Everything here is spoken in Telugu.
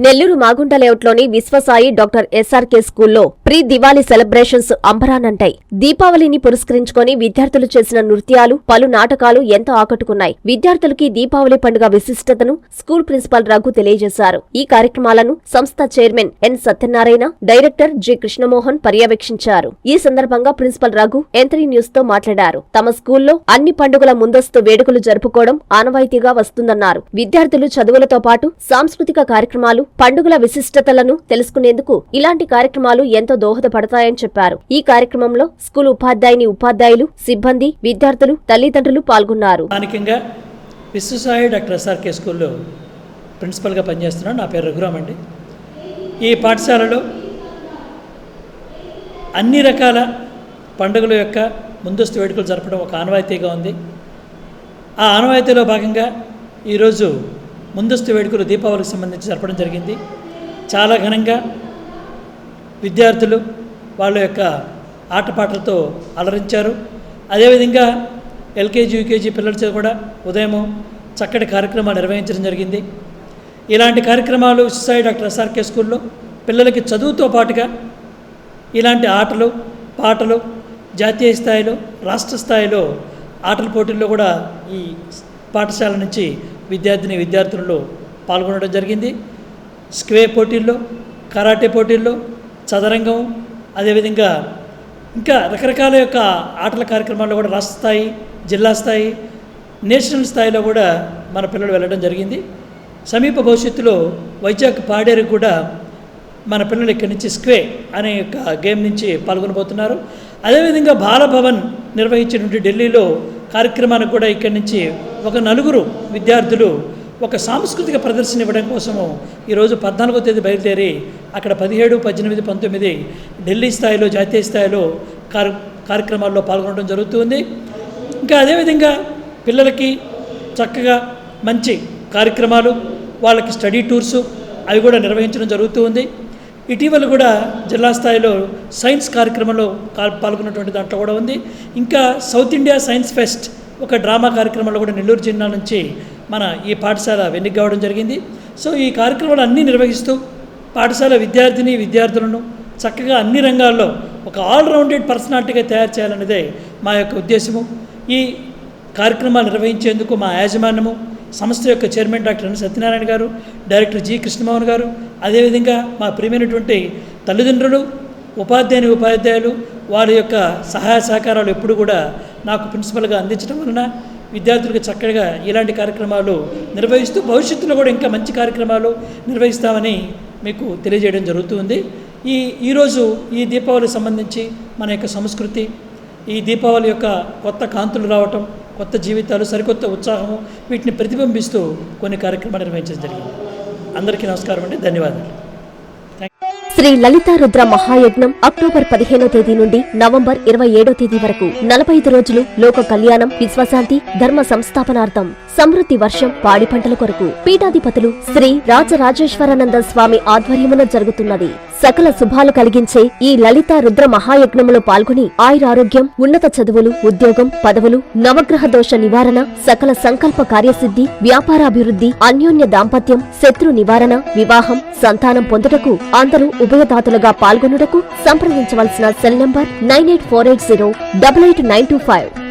నెల్లూరు మాగుంట లేఅవుట్లోని విశ్వసాయి డాక్టర్ ఎస్ఆర్కే స్కూల్లో ప్రీ దివాళీ సెలబ్రేషన్స్ అంబరానంటాయి. దీపావళిని పురస్కరించుకొని విద్యార్థులు చేసిన నృత్యాలు, పలు నాటకాలు ఎంతో ఆకట్టుకున్నాయి. విద్యార్థులకి దీపావళి పండుగ విశిష్టతను స్కూల్ ప్రిన్సిపల్ రఘు తెలియజేశారు. ఈ కార్యక్రమాలను సంస్థ chairman N Satyanarayana, director G Krishnamohan పర్యవేక్షించారు. ఈ సందర్భంగా ప్రిన్సిపల్ రఘు ఎంత్రీ న్యూస్ తో మాట్లాడారు. తమ స్కూల్లో అన్ని పండుగల ముందస్తు వేడుకలు జరుపుకోవడం ఆనవాయితీగా వస్తుందన్నారు. విద్యార్థులు చదువులతో పాటు సాంస్కృతిక కార్యక్రమాలు, పండుగల విశిష్టతలను తెలుసుకునేందుకు ఇలాంటి కార్యక్రమాలు ఎంతో దోహదపడతాయని చెప్పారు. ఈ కార్యక్రమంలో స్కూల్ ఉపాధ్యాయులు, సిబ్బంది, విద్యార్థులు, తల్లిదండ్రులు పాల్గొన్నారు. విశ్వసాయి డాక్టర్ ఎస్ఆర్కే స్కూల్లో ప్రిన్సిపల్గా పనిచేస్తున్నాను. నా పేరు రఘురామ్ అండి. ఈ పాఠశాలలో అన్ని రకాల పండుగల యొక్క ముందస్తు వేడుకలు జరపడం ఒక ఆనవాయితీగా ఉంది. ఆ ఆనవాయితీలో భాగంగా ఈరోజు ముందస్తు వేడుకలు దీపావళికి సంబంధించి జరపడం జరిగింది. చాలా ఘనంగా విద్యార్థులు వాళ్ళ యొక్క ఆటపాటలతో అలరించారు. అదేవిధంగా ఎల్కేజీ, యూకేజీ పిల్లల చేత కూడా ఉదయం చక్కటి కార్యక్రమాలు నిర్వహించడం జరిగింది. ఇలాంటి కార్యక్రమాలు విశ్వసాయి డాక్టర్ ఎస్ఆర్కే స్కూల్లో పిల్లలకి చదువుతో పాటుగా ఇలాంటి ఆటలు, పాటలు జాతీయ స్థాయిలో, రాష్ట్ర స్థాయిలో ఆటల పోటీల్లో కూడా ఈ పాఠశాల నుంచి విద్యార్థులు పాల్గొనడం జరిగింది. స్క్వే పోటీల్లో, కరాటే పోటీల్లో, చదరంగం, అదేవిధంగా ఇంకా రకరకాల యొక్క ఆటల కార్యక్రమాల్లో కూడా రాష్ట్ర స్థాయి, జిల్లా స్థాయి, నేషనల్ స్థాయిలో కూడా మన పిల్లలు వెళ్ళడం జరిగింది. సమీప భవిష్యత్తులో వైజాగ్ పాడేరుకు కూడా మన పిల్లలు ఇక్కడి నుంచి స్క్వే అనే యొక్క గేమ్ నుంచి పాల్గొనబోతున్నారు. అదేవిధంగా బాలభవన్ నిర్వహించినటువంటి ఢిల్లీలో కార్యక్రమానికి కూడా ఇక్కడి నుంచి ఒక 4 విద్యార్థులు ఒక సాంస్కృతిక ప్రదర్శన ఇవ్వడం కోసము ఈరోజు 14వ తేదీ బయలుదేరి అక్కడ 17, 18, 19 ఢిల్లీ స్థాయిలో, జాతీయ స్థాయిలో కార్యక్రమాల్లో పాల్గొనడం జరుగుతుంది. ఇంకా అదేవిధంగా పిల్లలకి చక్కగా మంచి కార్యక్రమాలు, వాళ్ళకి స్టడీ టూర్సు అవి కూడా నిర్వహించడం జరుగుతూ ఉంది. ఇటీవల కూడా జిల్లా స్థాయిలో సైన్స్ కార్యక్రమంలో పాల్గొన్నటువంటి దాంట్లో కూడా ఉంది. ఇంకా సౌత్ ఇండియా సైన్స్ ఫెస్ట్ ఒక డ్రామా కార్యక్రమంలో కూడా నెల్లూరు జిల్లా నుంచి మన ఈ పాఠశాల వెన్నిక కావడం జరిగింది. సో ఈ కార్యక్రమాలు అన్నీ నిర్వహిస్తూ పాఠశాల విద్యార్థులను చక్కగా అన్ని రంగాల్లో ఒక ఆల్రౌండెడ్ పర్సనాలిటీగా తయారు చేయాలనేదే మా యొక్క ఉద్దేశము. ఈ కార్యక్రమాలు నిర్వహించేందుకు మా యాజమాన్యము, సంస్థ యొక్క చైర్మన్ డాక్టర్ ఎన్ సత్యనారాయణ గారు, డైరెక్టర్ జి కృష్ణమోహన్ గారు, అదేవిధంగా మా ప్రియమైనటువంటి తల్లిదండ్రులు, ఉపాధ్యాయులు వారి యొక్క సహాయ సహకారాలు ఎప్పుడు కూడా నాకు ప్రిన్సిపల్గా అందించడం వలన విద్యార్థులకు చక్కగా ఇలాంటి కార్యక్రమాలు నిర్వహిస్తూ భవిష్యత్తులో కూడా ఇంకా మంచి కార్యక్రమాలు నిర్వహిస్తామని మీకు తెలియజేయడం జరుగుతుంది. ఈరోజు ఈ దీపావళికి సంబంధించి మన యొక్క సంస్కృతి, ఈ దీపావళి యొక్క కొత్త కాంతులు రావటం, కొత్త జీవితాలు, సరికొత్త ఉత్సాహము, వీటిని ప్రతిబింబిస్తూ కొన్ని కార్యక్రమాలు నిర్వహించడం జరిగింది. అందరికీ నమస్కారం అండి, ధన్యవాదాలు. శ్రీ లలితా రుద్ర మహాయజ్ఞం అక్టోబర్ 15వ తేదీ నుండి నవంబర్ 27వ తేదీ వరకు 45 రోజులు లోక కళ్యాణం, విశ్వశాంతి, ధర్మ సంస్థాపనార్థం, సమృద్ధి వర్షం, పాడి పంటల కొరకు పీఠాధిపతులు శ్రీ రాజరాజేశ్వరానంద స్వామి ఆధ్వర్యమున జరుగుతున్నది. సకల శుభాలు కలిగించే ఈ లలితా రుద్ర మహాయజ్ఞములో పాల్గొని ఆయురారోగ్యం, ఉన్నత చదువులు, ఉద్యోగం, పదవులు, నవగ్రహ దోష నివారణ, సకల సంకల్ప కార్యసిద్ధి, వ్యాపారాభివృద్ధి, అన్యోన్య దాంపత్యం, శత్రు నివారణ, వివాహం, సంతానం పొందుటకు అందరూ ఉభయదాతలుగా పాల్గొనుటకు సంప్రదించవలసిన సెల్ నంబర్ 9848088925.